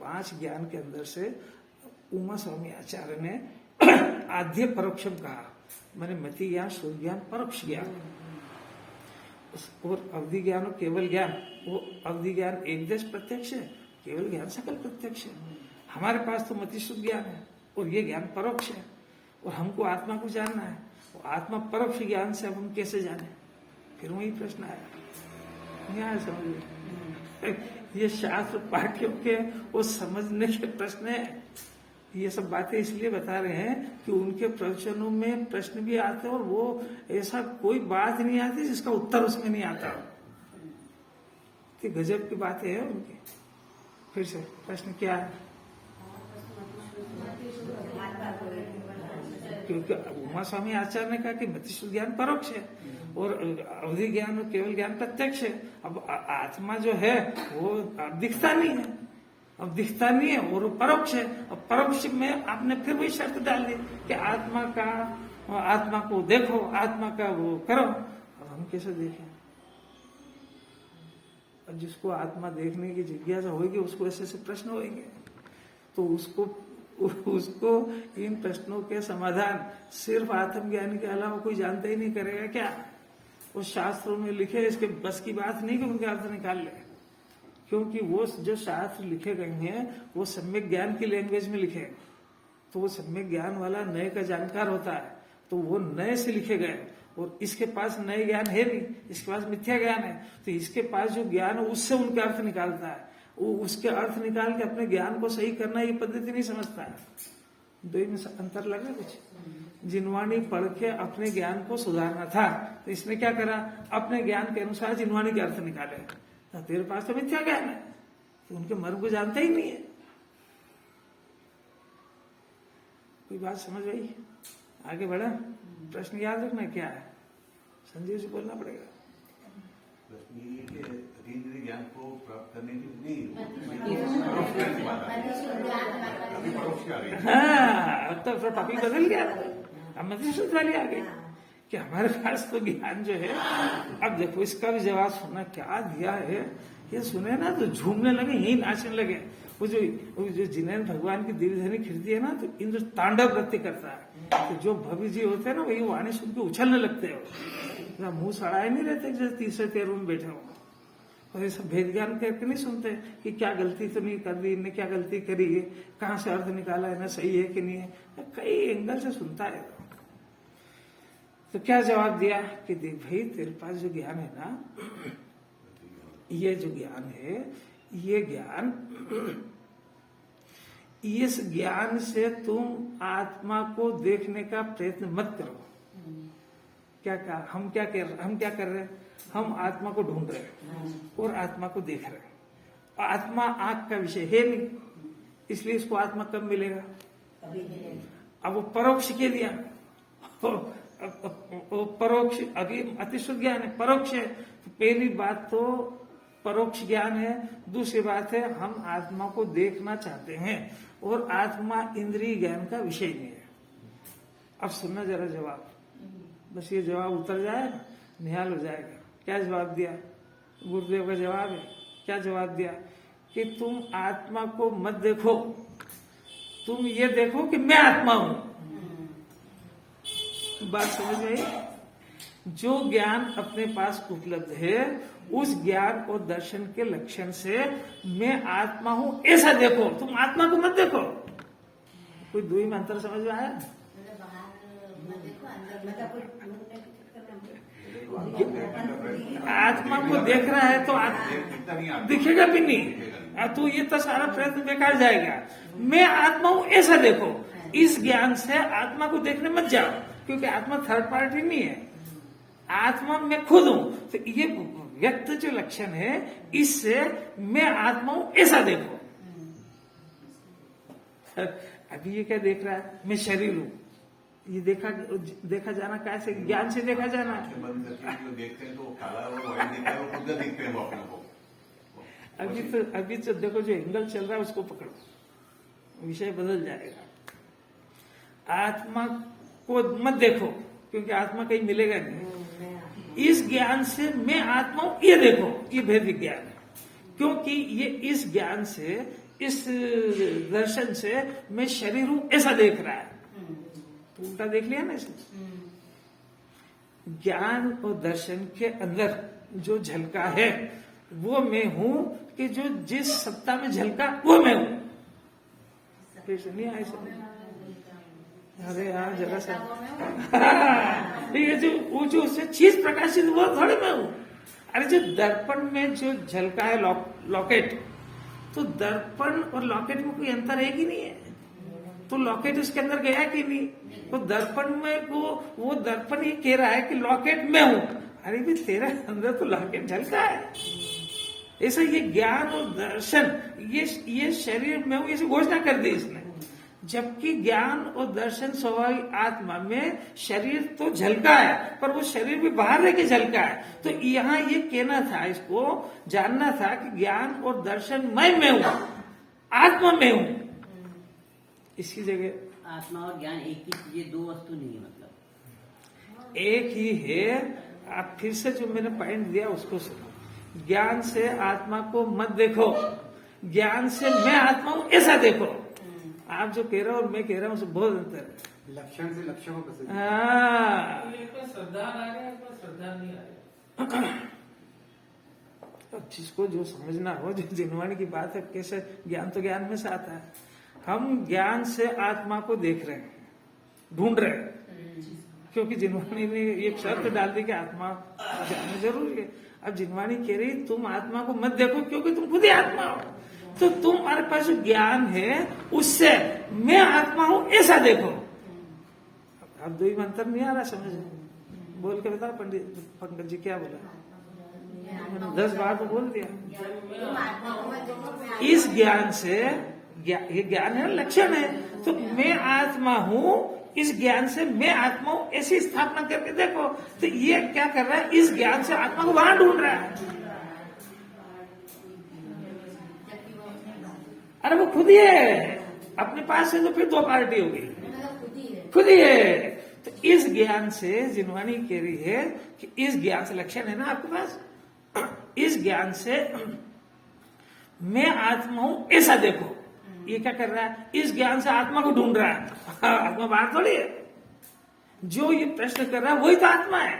5 ज्ञान के अंदर से उमा स्वामी आचार्य ने आद्य परोक्षम कहा, मैंने मति ज्ञान, श्रुत ज्ञान, परोक्ष ज्ञान और अवधि ज्ञान और केवल ज्ञान। वो अवधि ज्ञान एक देश प्रत्यक्ष है, केवल ज्ञान सकल प्रत्यक्ष है। हमारे पास तो मति शुद्ध ज्ञान है और ये ज्ञान परोक्ष है, और हमको आत्मा को जानना है। और आत्मा परोक्ष ज्ञान से अब हम कैसे जाने? फिर वही प्रश्न आया, नहीं आया समझ में? ये शास्त्र पाठ्यों के वो समझने के प्रश्न है। ये सब बातें इसलिए बता रहे हैं कि उनके प्रवचनों में प्रश्न भी आते हैं और वो ऐसा कोई बात नहीं आती जिसका उत्तर उसमें नहीं आता। कि गजब की बातें हैं उनकी। फिर से प्रश्न क्या है? क्योंकि उमा स्वामी आचार्य ने कहा कि मति ज्ञान परोक्ष है और अवधि ज्ञान और केवल ज्ञान प्रत्यक्ष है। अब आत्मा जो है वो दिखता नहीं है, अब दिखता नहीं है और परोक्ष है। अब परोक्ष में आपने फिर वही शर्त डाल दी कि आत्मा को देखो, आत्मा का वो करो। अब हम कैसे देखें? अब जिसको आत्मा देखने की जिज्ञासा होगी उसको ऐसे ऐसे प्रश्न होंगे, तो उसको इन प्रश्नों के समाधान सिर्फ आत्मज्ञानी के अलावा कोई जानता ही नहीं करेगा क्या? उस शास्त्रों में लिखे, इसके बस की बात नहीं कि उनके अर्थ निकाल ले, क्योंकि वो जो शास्त्र लिखे गए हैं वो सम्यक ज्ञान की लैंग्वेज में लिखे। तो वो सम्यक ज्ञान वाला नए का जानकार होता है, तो वो नए से लिखे गए। और इसके पास नए ज्ञान है नहीं, इसके पास मिथ्या ज्ञान है। तो इसके पास जो ज्ञान है उससे उनके अर्थ निकालता है, वो उसके अर्थ निकाल के अपने ज्ञान को सही करना ये पद्धति नहीं समझता है। दो में अंतर लगा कुछ? जिनवाणी पढ़ के अपने ज्ञान को सुधारना था, तो इसने क्या करा? अपने ज्ञान के अनुसार जिनवाणी के अर्थ निकाले। तो तेरे पास तो मिथ्या ज्ञान है, तो उनके मर्म को जानता ही नहीं है। कोई बात समझ आई? आगे बढ़ा। प्रश्न याद रखना क्या है, संजय से बोलना पड़ेगा। ज्ञान को प्राप्त करने की नहीं, हाँ तो टॉपिक बदल गया, अब मति शुद्ध वाली आ गई कि हमारे पास तो ज्ञान जो है। अब देखो इसका भी जवाब सुनना क्या दिया है, ये सुने ना तो झूमने लगे, यही नाचने लगे। वो जो जिन्हें भगवान की दिव्य धनी खिलती है ना, तो इंद्र तांडव नृत्य करता है। तो जो भव्य जी होते हैं ना, वही वाणी सुन के उछलने लगते हैं, मुंह सड़ाए नहीं रहते जैसे तीसरे तेरह में बैठे हो। और ये सब भेद ज्ञान करके नहीं सुनते कि क्या गलती तो नहीं कर दी, इनने क्या गलती करी है, कहाँ से अर्थ निकाला है ना, सही है कि नहीं है, कई एंगल से सुनता है। तो क्या जवाब दिया कि देख भाई तेरे पास जो ज्ञान है ना, ये जो ज्ञान है, ये ज्ञान, इस ज्ञान से तुम आत्मा को देखने का प्रयत्न मत करो। क्या कहा? हम क्या कर रहे हैं? हम आत्मा को ढूंढ रहे हैं और आत्मा को देख रहे हैं। आत्मा आंख का विषय है नहीं, इसलिए इसको आत्मा कब मिलेगा? अब वो परोक्ष के दिया, परोक्ष अभी अतिशुद्ध ज्ञान है, परोक्ष है। तो पहली बात तो परोक्ष ज्ञान है। दूसरी बात है हम आत्मा को देखना चाहते हैं और आत्मा इंद्रिय ज्ञान का विषय नहीं है। अब सुनना जरा जवाब, बस ये जवाब उतर जाए निहाल हो जाएगा। क्या जवाब दिया? गुरुदेव का जवाब है, क्या जवाब दिया कि तुम आत्मा को मत देखो, तुम ये देखो कि मैं आत्मा हूं। बात समझ में आई? जो ज्ञान अपने पास उपलब्ध है उस ज्ञान और दर्शन के लक्षण से मैं आत्मा हूं ऐसा देखो, तुम आत्मा को मत देखो। कोई दुई में अंतर समझ में आया? मतलब बाहर मत देखो, अंदर मत देखो। आत्मा को देख रहा है तो दिखेगा भी नहीं, तो ये तो सारा प्रयत्न बेकार जाएगा। मैं आत्मा हूं ऐसा देखो, इस ज्ञान से आत्मा को देखने मत जाओ, क्योंकि आत्मा थर्ड पार्टी नहीं है, आत्मा मैं खुद हूं। तो ये व्यक्त जो लक्षण है, इससे मैं आत्मा हूं ऐसा देखो। अभी ये क्या देख रहा है? मैं शरीर हूं, ये देखा जाना कैसे? ज्ञान से देखा जाना। बंद करके जो देखते हैं तो वो काला और व्हाइट दिखता है, वो खुद दिखते हैं वो अपने को। अभी तो देखो जो एंगल चल रहा है उसको पकड़ो, विषय बदल जाएगा। आत्मा को मत देखो, क्योंकि आत्मा कहीं मिलेगा नहीं। इस ज्ञान से मैं आत्मा हूं ये देखो, ये भेद विज्ञान है। क्योंकि ये इस ज्ञान से, इस दर्शन से मैं शरीर हूं ऐसा देख रहा है। उल्टा देख लिया ना इसने। ज्ञान और दर्शन के अंदर जो झलका है वो मैं हूं, कि जो जिस सत्ता में झलका वो मैं हूं। फिर नहीं आए समझ? अरे यार जरा सा ये जो उससे चीज प्रकाशित वो थोड़ी मैं हूं। अरे जो दर्पण में जो झलका है लॉकेट, तो दर्पण और लॉकेट में कोई अंतर है कि नहीं है? तो लॉकेट उसके अंदर गया कि नहीं? तो दर्पण में वो दर्पण ये कह रहा है कि लॉकेट में हूं। अरे भी तेरे अंदर तो लॉकेट झलका है। ऐसा ये ज्ञान और दर्शन, ये शरीर में हूं ऐसी घोषणा कर दी इसने। जबकि ज्ञान और दर्शन स्वाभाविक आत्मा में शरीर तो झलका है, पर वो शरीर भी बाहर रह के झलका है। तो यहाँ ये कहना था, इसको जानना था कि ज्ञान और दर्शन मैं हूं, आत्मा में हूं। इसकी जगह आत्मा और ज्ञान एक ही चीज, दो वस्तु नहीं है। मतलब एक ही है। आप फिर से जो मैंने पॉइंट दिया उसको सुनो। ज्ञान से आत्मा को मत देखो, ज्ञान से मैं आत्मा हूं ऐसा देखो। आप जो कह रहे हो और मैं कह रहा हूं उसमें बहुत अंतर है। लक्षण से लक्ष्य को पसंद। हाँ, इसमें श्रद्धा आ रहा है, इसमें श्रद्धा नहीं आ रहा है। अब जिसको जो समझना हो, जो जिनवाणी की बात है, कैसे ज्ञान तो ज्ञान में से आता है। हम ज्ञान से आत्मा को देख रहे हैं, ढूंढ रहे हैं, क्योंकि जिनवाणी ने एक शर्त डाल दी कि आत्मा जानना जरूरी है। अब जिनवाणी कह रही तुम आत्मा को मत देखो, क्योंकि तुम खुद ही आत्मा हो। तो तुम्हारे पास जो ज्ञान है उससे मैं आत्मा हूं ऐसा देखो। अब दो ही मंत्र नहीं आ रहा समझ? बोल के बताओ पंकज जी क्या बोला? मैंने 10 बार तो बोल दिया। इस ज्ञान से, ये ज्ञान है, लक्षण है। तो मैं आत्मा हूं, इस ज्ञान से मैं आत्मा हूं ऐसी स्थापना करके देखो। तो ये क्या कर रहा है? इस ज्ञान से आत्मा को वहां ढूंढ रहा है। अरे वो खुद ही है, अपने पास है, तो फिर 2 पार्टी हो गई, खुद ही है। तो इस ज्ञान से जिनवाणी कह रही है कि इस ज्ञान से, लक्षण है ना आपके पास, इस ज्ञान से मैं आत्मा हूं ऐसा देखो। ये क्या कर रहा है? इस ज्ञान से आत्मा को ढूंढ रहा है। आत्मा बाहर थोड़ी है। जो ये प्रश्न कर रहा है वही तो आत्मा है।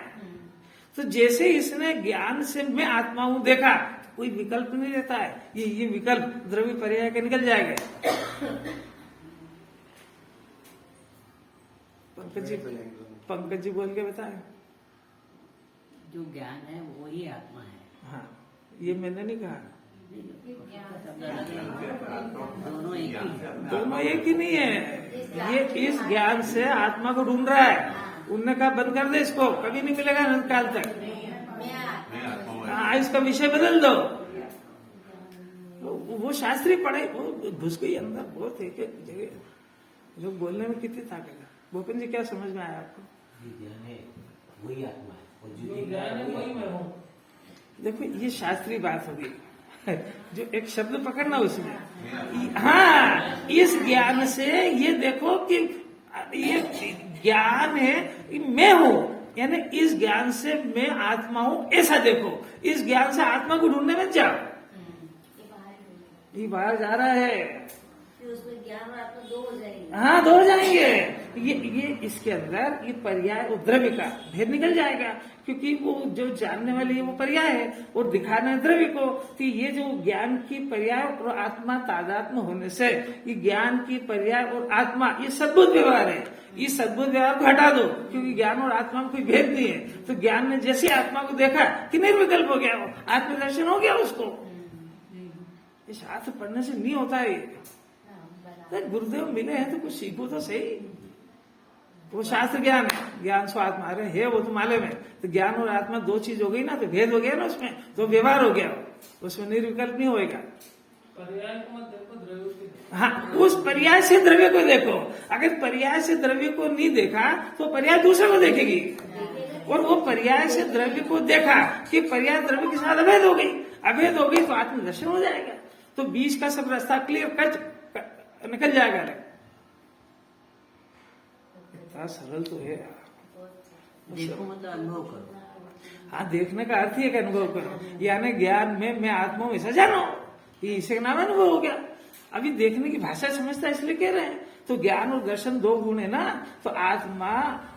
तो जैसे इसने ज्ञान से मैं आत्मा हूं देखा, कोई विकल्प नहीं रहता है। ये विकल्प द्रव्य पर्याय के निकल जाएगा। पंकज जी बोल के बताए। जो ज्ञान है वो ही आत्मा है। हाँ, ये मैंने नहीं कहा। दोनों एक ही है। दोनों एक ही नहीं है। ये इस ज्ञान से आत्मा को ढूंढ रहा है। उनने कहा बंद कर दे इसको, कभी नहीं मिलेगा अनंत काल तक। हाँ, इसका विषय बदल दो। वो शास्त्री पढ़े, वो घुस गई अंदर बहुत एक जगह। जो बोलने में कितनी ताकत है। भूपेन जी क्या समझ में आया आपको? वही आत्मा है, और जो ज्ञान है वही मैं हूँ। देखो ये शास्त्रीय बात होगी। जो एक शब्द पकड़ना उसमें, हाँ, इस ज्ञान से ये देखो कि ये ज्ञान है, मैं हूं। यानी इस ज्ञान से मैं आत्मा हूं ऐसा देखो, इस ज्ञान से आत्मा को ढूंढने में जाओ। ये बाहर जा रहा है, फिर उसमें ज्ञान और आत्मा दो हो जाएंगे। हाँ, दो हो जाएंगे। ये इसके अंदर ये पर्याय और द्रव्य का भेद निकल जाएगा, क्योंकि वो जो जानने वाले है वो पर्याय है और दिखाना है द्रव्य को। तो ये जो ज्ञान की पर्याय और आत्मा तादात्म्य होने से ये ज्ञान की पर्याय और आत्मा ये सद्भुत व्यवहार है। इस सद्भुत व्यवहार को हटा दो, क्योंकि ज्ञान और आत्मा में कोई भेद नहीं है। तो ज्ञान ने जैसे आत्मा को देखा कि निर्विकल्प हो गया, वो आत्मदर्शन हो गया उसको। ये शास्त्र पढ़ने से नहीं होता है। तो गुरुदेव मिले हैं तो कुछ सीखो तो सही। वो शास्त्र ज्ञान है, ज्ञान सो आत्मा, अरे है वो तो मालूम है। तो ज्ञान और आत्मा दो चीज हो गई ना, तो भेद हो गया ना उसमें, तो व्यवहार हो गया, उसमें निर्विकल्प नहीं होएगा। पर्याय को मत देखो, द्रव्य को देखो। हाँ, उस पर्याय से द्रव्य को देखो। अगर पर्याय से द्रव्य को नहीं देखा तो पर्याय दूसरे को देखेगी, और वो पर्याय से द्रव्य को देखा कि पर्याय द्रव्य के साथ अभेद हो गई, अभेद हो गई तो आत्मदर्शन हो जाएगा। तो बीच का सब रास्ता क्लियर कट निकल जाएगा। इतना सरल तो है यार। देखो मतलब अनुभव करो। हाँ, देखने का अर्थ ही है कि अनुभव करो, यानी ज्ञान में मैं आत्मा हूं ऐसा जानो, ये इसे नाम अनुभव हो गया। अभी देखने की भाषा समझता है इसलिए कह रहे हैं। तो ज्ञान और दर्शन दो गुण है ना, तो आत्मा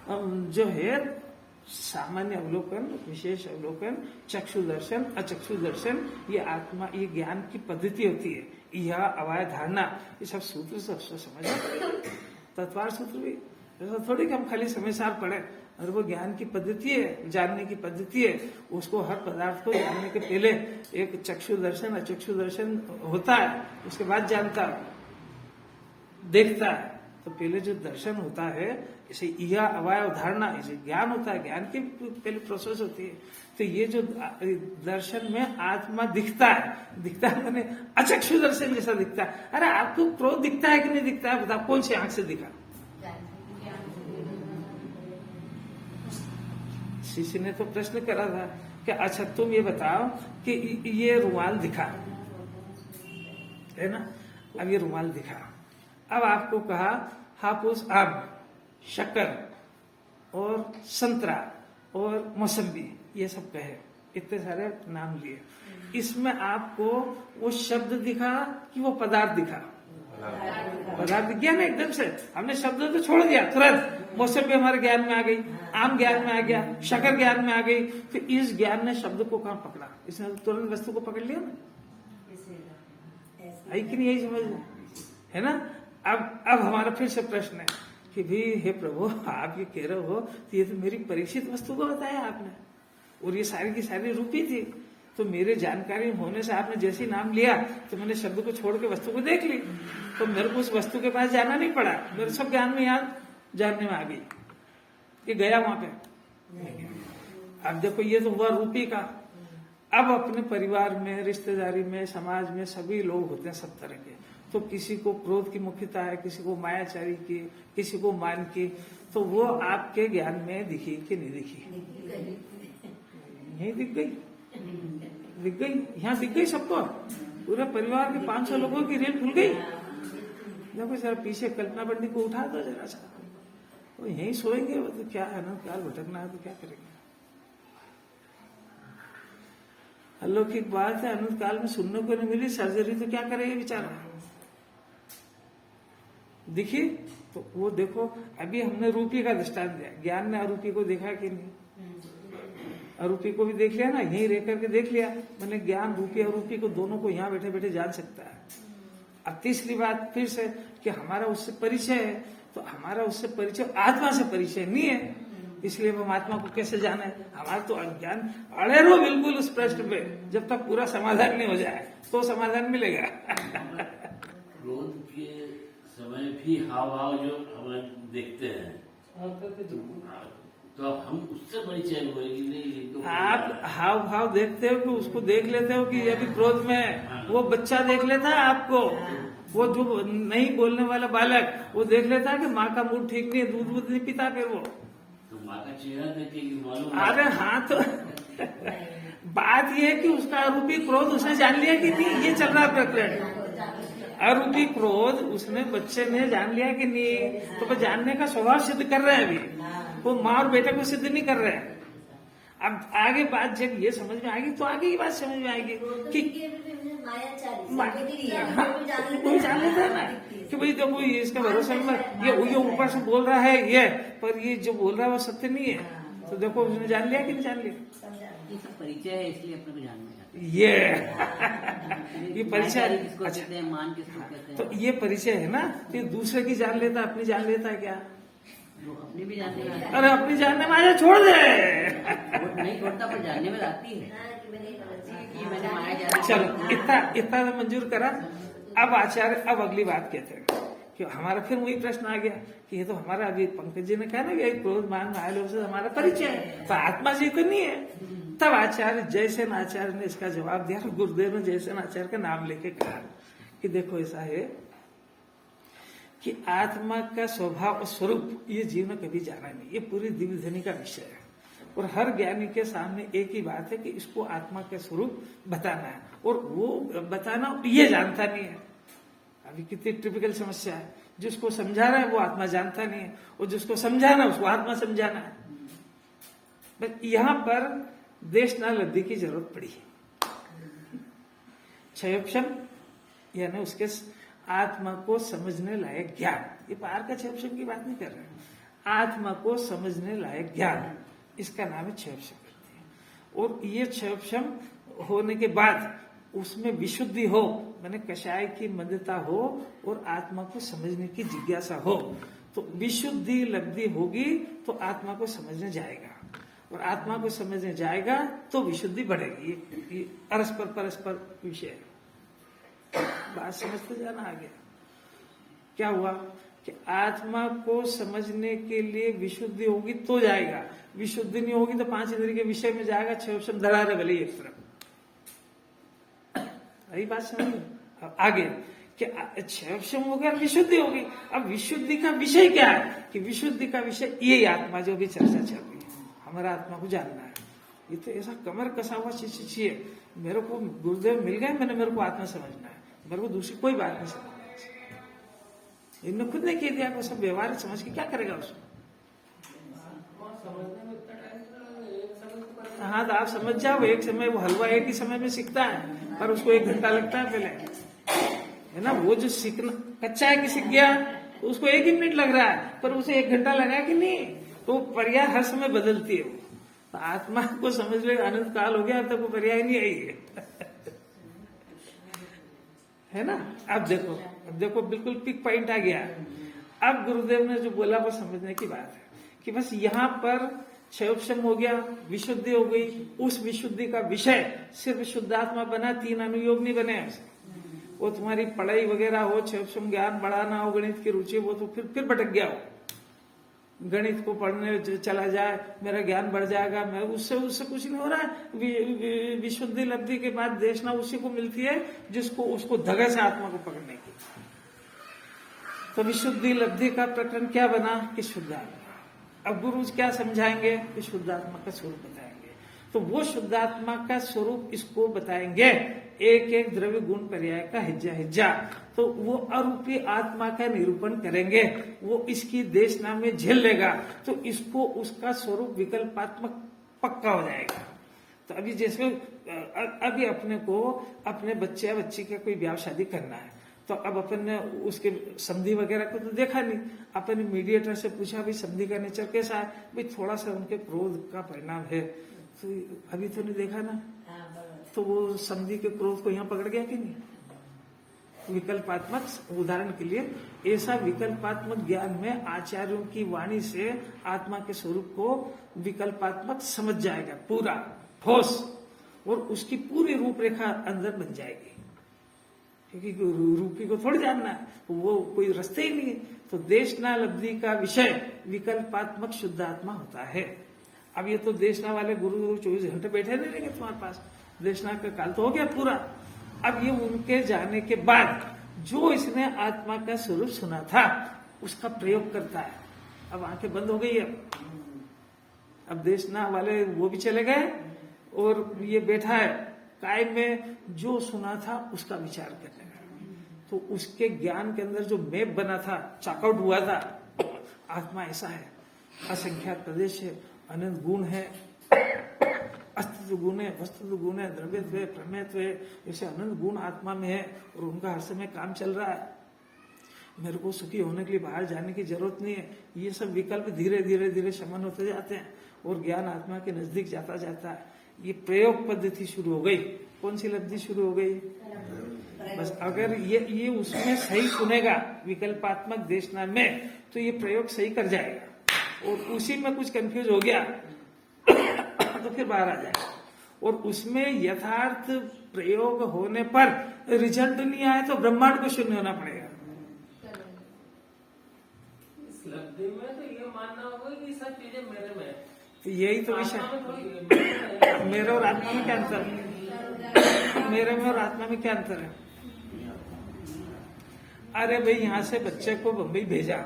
जो है सामान्य अवलोकन, विशेष अवलोकन, चक्षु दर्शन, अचक्षु दर्शन, ये आत्मा, ये ज्ञान की पद्धति होती है। यह अवाय धारणा, ये सब सूत्र सब समझना पड़ेगा। तत्वार सूत्र भी ऐसा थोड़ी कि हम खाली समय सार पढ़े, और वो ज्ञान की पद्धति है, जानने की पद्धति है। उसको हर पदार्थ को जानने के पहले एक चक्षु दर्शन, अचक्षु दर्शन होता है, उसके बाद जानता है, देखता है। तो पहले जो दर्शन होता है, इसे यह अवयव धारणा, इसे ज्ञान होता है, ज्ञान की पहले प्रोसेस होती है। तो ये जो दर्शन में आत्मा दिखता है मैंने अचक्षु दर्शन जैसा दिखता है। अरे आपको क्रोध दिखता है कि नहीं दिखता है, बताओ कौन सी आंख से दिखा? शिष्य ने तो प्रश्न करा था कि अच्छा तुम ये बताओ कि ये रुमाल दिखा है ना, अब ये रुमाल दिखा, अब आपको कहा हापुस, आम, शक्कर और संतरा और मौसम्बी, ये सब कहे, इतने सारे नाम लिए। इसमें आपको वो शब्द दिखा कि वो पदार्थ दिखा? पदार्थ दिख गया ना एकदम से। हमने शब्द तो छोड़ दिया तुरंत। मौसम्बी हमारे ज्ञान में आ गई, आम ज्ञान में आ गया, शक्कर ज्ञान में आ गई। तो इस ज्ञान ने शब्द को कहाँ पकड़ा? इसने तुरंत वस्तु को पकड़ लिया ना, आई कि नहीं? यही समझ है ना। अब हमारा फिर से प्रश्न है कि भी हे प्रभु, आप ये कह रहे हो तो ये तो मेरी परीक्षित वस्तु को बताया आपने, और ये सारी की सारी रूपी थी। तो मेरे जानकारी होने से आपने जैसे ही नाम लिया तो मैंने शब्द को छोड़ के वस्तु को देख ली, तो मेरे को उस वस्तु के पास जाना नहीं पड़ा, मेरे सब ज्ञान में याद जानने में आ गई कि गया वहां पे। अब देखो ये तो हुआ रूपी का। अब अपने परिवार में, रिश्तेदारी में, समाज में सभी लोग होते हैं सब तरह के। तो किसी को क्रोध की मुख्यता है, किसी को मायाचारी की, किसी को मान की, तो वो आपके ज्ञान में दिखी कि नहीं दिखी? यही दिख गई, यहाँ दिख गई सबको। पूरे परिवार के 500 लोगों की रेल खुल गई। देखो जरा पीछे कल्पना पंडित को उठा दो जरा सा, वो यही सोएंगे, वो तो क्या है ना, क्या भटकना है तो क्या करेंगे। अलौकिक बात है, अनंत काल में सुनने को नहीं मिली सर्जरी, तो क्या करेगा बेचारा? दिखी तो वो देखो, अभी हमने रूपी का दृष्टांत दिया, ज्ञान ने अरूपी को देखा कि नहीं? अरूपी को भी देख लिया ना, यहीं रह करके देख लिया। मैंने ज्ञान रूपी अरूपी को दोनों को यहाँ बैठे बैठे जान सकता है। अब तीसरी बात फिर से कि हमारा उससे परिचय है, तो हमारा उससे परिचय आत्मा से परिचय नहीं है, इसलिए हम आत्मा को कैसे जाने? हमारा तो अज्ञान। अड़े रहो बिल्कुल उस प्रश्न पे, जब तक पूरा समाधान नहीं हो जाए तो समाधान मिलेगा। क्रोध के समय भी हाव भाव जो हम देखते हैं, तो हम उससे परिचय हुए कि नहीं? तो आप हाव भाव देखते हो कि उसको देख लेते हो कि ये भी क्रोध में है? वो बच्चा देख लेता है आपको, वो जो नहीं बोलने वाला बालक वो देख लेता है कि माँ का मूड ठीक नहीं है, दूध वूध नहीं पीता, फिर वो तो माँ का चेहरा देखेगी मालूम। अरे हाँ, तो बात ये है कि उसका आरोपी क्रोध उसने जान लिया कि नहीं, ये चल रहा प्रकरण। आरोपी क्रोध उसने बच्चे ने जान लिया कि नहीं, तो वो जानने का स्वभाव सिद्ध कर रहे हैं अभी। वो माँ और बेटा को सिद्ध नहीं कर रहे हैं। अब आगे बात जब ये समझ में आएगी तो आगे की बात समझ में आएगी कि कोई जान लेता है ना कि भाई देखो ये इसका भरोसा नहीं, ये ऊपर से बोल रहा है ये, पर ये जो बोल रहा है वो सत्य नहीं है। तो देखो उसने जान लिया कि नहीं जान लिया। ये सब परिचय है, इसलिए अपने को जानना चाहते ये परिचय किसको अच्छा, कहते हैं, मान किसको कहते हैं। तो ये परिचय है ना, तो ये दूसरे की जान लेता है, अपनी जान लेता है क्या? वो अपनी भी जानने में आती अरे अपनी जानने में आजा छोड़ दे। है, वो नहीं छोड़ता पर जानने में आती है कि मैंने माया जाना। चलो इतना तो मंजूर करा। अब आचार्य अब अगली बात कहते हैं कि हमारा फिर वही प्रश्न आ गया कि ये तो हमारा अभी पंकज जी ने कहा ना कि क्रोध मान माया लोभ से हमारा परिचय है, तो आत्मा जी तो नहीं है। तब आचार्य जयसेन आचार्य ने इसका जवाब दिया, गुरुदेव ने जयसेन आचार्य का नाम लेके कहा कि देखो ऐसा है कि आत्मा का स्वभाव और स्वरूप ये जीव ने कभी जाना नहीं, ये पूरी दिव्य ध्वनि का विषय है। और हर ज्ञानी के सामने एक ही बात है कि इसको आत्मा का स्वरूप बताना है, और वो बताना ये जानता नहीं है। अभी कितनी टिपिकल समस्या है, जिसको समझाना है वो आत्मा जानता नहीं है, और जिसको समझाना है उसको आत्मा समझाना है। बस यहाँ पर देशना लब्धि की जरूरत पड़ी है। क्षयोक्षम यानी उसके आत्मा को समझने लायक ज्ञान, ये बाहर का क्षयोक्षम की बात नहीं कर रहे हैं, आत्मा को समझने लायक ज्ञान, इसका नाम है क्षयोक्षम। और ये क्षयोक्षम होने के बाद उसमें विशुद्धि हो, माने कषाय की मंदता हो और आत्मा को समझने की जिज्ञासा हो, तो विशुद्धि लब्धि होगी तो आत्मा को समझने जाएगा, और आत्मा को समझने जाएगा तो विशुद्धि बढ़ेगी। ये परस्पर परस्पर विषय है। बात समझते जाना आगे। क्या हुआ कि आत्मा को समझने के लिए विशुद्धि होगी तो जाएगा, विशुद्धि नहीं होगी तो पांच इंद्रिय के विषय में जाएगा, क्षयोक्षम धरा रहे भले एक तरफ। यही बात समझ। अब आगे कि क्षयोक्षम हो गया, विशुद्धि होगी। अब विशुद्धि का विषय क्या है कि विशुद्धि का विषय यही आत्मा जो भी चर्चा चल रही है, हमारा आत्मा को जानना है। ये तो ऐसा कमर कसा हुआ चीज है, मेरे को गुरुदेव मिल गए, मेरे को आत्मा समझना है, मेरे को दूसरी कोई बात नहीं समझना। इन्होंने खुद ने कह दिया कि सब व्यवहार समझ के क्या करेगा उसको। हाँ तो आप समझ जाओ, एक समय वो हलवा एक ही समय में सीखता है, पर उसको 1 घंटा लगता है पहले, है ना। वो जो सीखना कच्चा है कि सीख गया, तो उसको 1 ही मिनट लग रहा है, पर उसे 1 घंटा लगा कि नहीं, तो पर्याय हर समय बदलती है। तो आत्मा को समझ लो अनंत काल हो गया, अब तक वो पर्याय नहीं आई है ना। अब देखो बिल्कुल पिक पॉइंट आ गया। अब गुरुदेव ने जो बोला वो समझने की बात है कि बस यहाँ पर क्षयोक्षम हो गया, विशुद्धि हो गई, उस विशुद्धि का विषय सिर्फ शुद्धात्मा बना, 3 अनुयोग नहीं बने। वो तुम्हारी पढ़ाई वगैरह हो, क्षयोक्षम ज्ञान बढ़ाना हो, गणित की रुचि हो, तो फिर भटक गया हो। गणित को पढ़ने चला जाए, मेरा ज्ञान बढ़ जाएगा, मैं उससे कुछ नहीं हो रहा है। विशुद्धि लब्धि के बाद देशना उसी को मिलती है जिसको उसको धगा से आत्मा को पकड़ने की। तो विशुद्धि लब्धि का प्रकरण क्या बना कि शुद्धात्मा। अब गुरु क्या समझाएंगे कि शुद्धात्मा का स्वरूप बताएंगे, तो वो शुद्धात्मा का स्वरूप इसको बताएंगे, एक एक द्रव्य गुण पर्याय का हिज्जा। तो वो अरूपी आत्मा का निरूपण करेंगे, वो इसकी देशना में झेल लेगा, तो इसको उसका स्वरूप विकल्पात्मक पक्का हो जाएगा। तो अभी जैसे अभी अपने को अपने बच्चे या बच्ची का कोई ब्याह शादी करना है, तो अब अपन ने उसके संधि वगैरह को तो देखा नहीं, अपन मीडिएटर से पूछा भाई संधि का नेचर कैसा है, भाई थोड़ा सा उनके क्रोध का परिणाम है, तो अभी तो नहीं देखा ना, तो वो संधि के क्रोध को यहाँ पकड़ गया कि नहीं। विकल्पात्मक उदाहरण के लिए ऐसा विकल्पात्मक ज्ञान में आचार्यों की वाणी से आत्मा के स्वरूप को विकल्पात्मक समझ जाएगा पूरा ठोस, और उसकी पूरी रूपरेखा अंदर बन जाएगी, क्योंकि रूपी को थोड़ी जानना है, वो कोई रास्ते ही नहीं है। तो देशना लब्धि का विषय विकल्पात्मक शुद्ध आत्मा होता है। अब ये तो देशना वाले गुरु 24 घंटे बैठे नहीं रहेंगे तुम्हारे पास, देशना का काल तो हो गया पूरा। अब ये उनके जाने के बाद जो इसने आत्मा का स्वरूप सुना था उसका प्रयोग करता है। अब आंखें बंद हो गई है, अब देशना वाले वो भी चले गए, और ये बैठा है कायम में जो सुना था उसका विचार करने लगा। तो उसके ज्ञान के अंदर जो मैप बना था, चॉकआउट हुआ था, आत्मा ऐसा है असंख्यात प्रदेश है, अनंत गुण है, अस्तित्व गुण है, वस्तुत्व गुण है, द्रव्यत्व है, प्रमेयत्व है, ऐसे अनंत गुण आत्मा में है और उनका हर समय काम चल रहा है। मेरे को सुखी होने के लिए बाहर जाने की जरूरत नहीं है। ये सब विकल्प धीरे धीरे धीरे शमन होते जाते हैं और ज्ञान आत्मा के नजदीक जाता जाता है। ये प्रयोग पद्धति शुरू हो गई। कौन सी लब्धि शुरू हो गई? बस अगर ये उसमें सही सुनेगा विकल्पात्मक देशना में, तो ये प्रयोग सही कर जाएगा। और उसी में कुछ कंफ्यूज हो गया तो फिर बाहर आ जाएगा। और उसमें यथार्थ प्रयोग होने पर रिजल्ट नहीं आए तो ब्रह्मांड को शून्य होना पड़ेगा। इस लब्धि में तो ये मानना होगा कि सब चीजें मेरे में है। तो यही तो आत्मा विषय, में थोड़ी मेरे और आत्मा में क्या अंतर है? मेरे में और आत्मा में क्या अंतर है? अरे भाई, यहाँ से बच्चे को बम्बई भेजा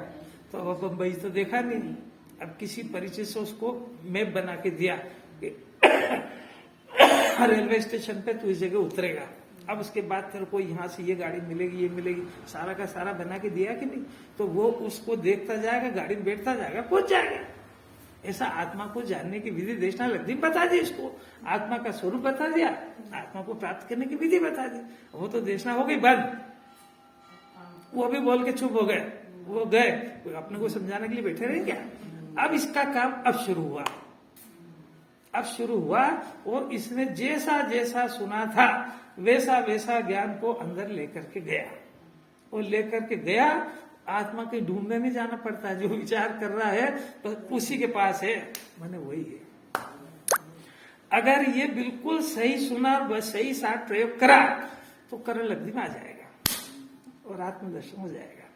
तो अब बम्बई तो देखा नहीं। अब किसी परिचय से उसको मैप बना के दिया कि रेलवे स्टेशन पे तू इस जगह उतरेगा, अब उसके बाद तेरे को यहाँ से ये गाड़ी मिलेगी, ये मिलेगी, सारा का सारा बना के दिया कि नहीं? तो वो उसको देखता जाएगा, गाड़ी में बैठता जाएगा, पहुंच जाएगा। ऐसा आत्मा को जानने की विधि देशना लब्धि बता दी इसको, आत्मा का स्वरूप बता दिया, आत्मा को प्राप्त करने की विधि बता दी। वो तो देशना हो गई बंद। वो भी बोल के चुप हो गए, वो गए, अपने को समझाने के लिए बैठे रहे क्या? अब इसका काम अब शुरू हुआ और इसने जैसा जैसा सुना था वैसा वैसा ज्ञान को अंदर लेकर के गया। और लेकर के गया, आत्मा के ढूंढने नहीं जाना पड़ता। जो विचार कर रहा है तो उसी के पास है, माने वही है। अगर ये बिल्कुल सही सुना और सही साथ प्रयोग करा तो करण लब्धि में आ जाएगा और आत्मदर्शन हो जाएगा।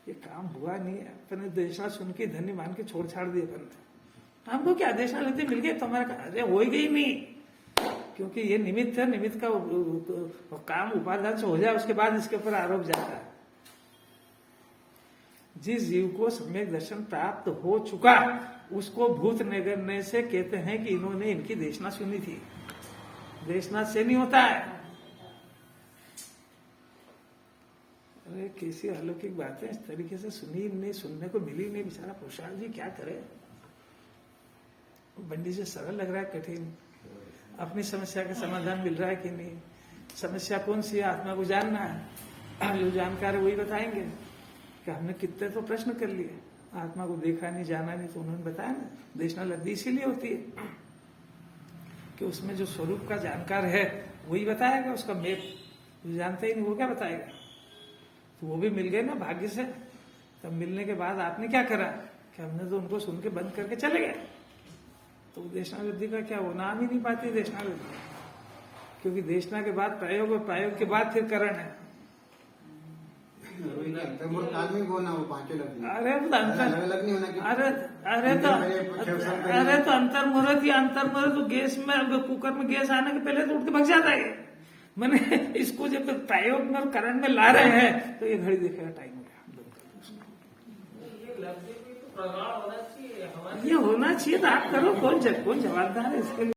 ये काम हुआ नहीं है, अपने देशना सुन के धन्य मान के छोड़ छाड़ दिए बंद। हमको क्या देशना लब्धि मिल गई तो हमारा अरे हो गई नहीं, क्योंकि ये निमित्त है। निमित्त का काम उपादान से हो जाए, उसके बाद इसके ऊपर आरोप जाता है। जिस जीव को सम्यक दर्शन प्राप्त हो चुका उसको भूत नगरने से कहते हैं कि इन्होंने इनकी देशना सुनी थी। देशना से नहीं होता है। अरे कैसी अलौकिक बातें इस तरीके से सुनी नहीं, सुनने को मिली नहीं। बेचारा पुरुषार्थ जी क्या करे। बंडी से सरल लग रहा है, कठिन। अपनी समस्या का समाधान मिल रहा है कि नहीं? समस्या कौन सी है? आत्मा को जानना है। जो जानकार है वही बताएंगे कि हमने कितने तो प्रश्न कर लिए, आत्मा को देखा नहीं, जाना नहीं, तो उन्होंने बताया ना। देशना लब्धि इसीलिए होती है कि उसमें जो स्वरूप का जानकार है वही बताएगा। उसका मैप जो जानते ही नहीं वो क्या बताएगा? तो वो भी मिल गए ना भाग्य से। तब मिलने के बाद आपने क्या करा कि हमने तो उनको सुन के बंद करके चले गए। तो देशना लब्धि का क्या, वो नाम ही नहीं पाती देशना लब्धि, क्योंकि देशना के बाद प्रयोग और प्रयोग के बाद फिर करण है। आदमी को ना वो पांचों लब्धि। अरे तो अंतर, अलग नहीं होना कि अरे तो अंतर मुहूर्त या अंतर मुहूर्त तो गैस में, कुकर में गैस आने के पहले तो उठ के भग जाता है। मैंने इसको जब तक प्रयोग में और करण में ला रहे हैं तो ये घड़ी देखेगा टाइम हो गया। ये लब्धि भी तो प्रगाढ़ होना चाहिए हमारे। ये होना चाहिए तो आप करो। कौन जवाबदार है इसके लिए?